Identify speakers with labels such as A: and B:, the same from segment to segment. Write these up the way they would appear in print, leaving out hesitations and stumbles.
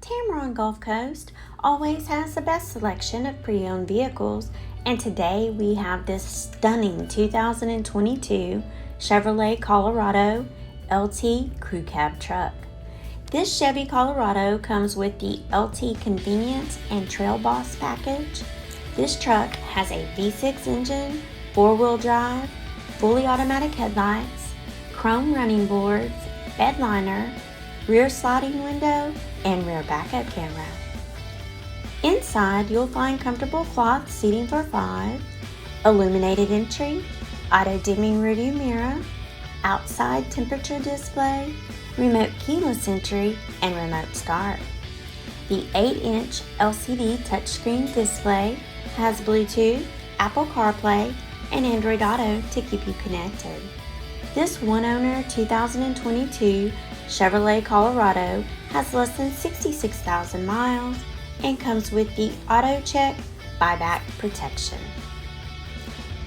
A: Tameron Gulf Coast always has the best selection of pre-owned vehicles, and today we have this stunning 2022 Chevrolet Colorado LT Crew Cab truck. This Chevy Colorado comes with the LT Convenience and Trail Boss package. This truck has a V6 engine, 4-wheel drive, fully automatic headlights, chrome running boards, bedliner, rear sliding window, and rear backup camera. Inside, you'll find comfortable cloth seating for 5, illuminated entry, auto-dimming rearview mirror, outside temperature display, remote keyless entry, and remote start. The 8-inch LCD touchscreen display has Bluetooth, Apple CarPlay, and Android Auto to keep you connected. This one-owner 2022 Chevrolet Colorado has less than 66,000 miles and comes with the AutoCheck Buyback Protection.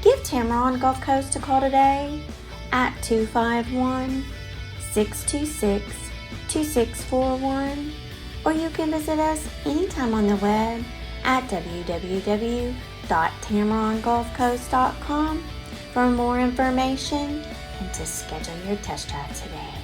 A: Give Tameron Gulf Coast a call today at 251-626-2641, or you can visit us anytime on the web at www.tamerongulfcoast.com for more information and to schedule your test drive today.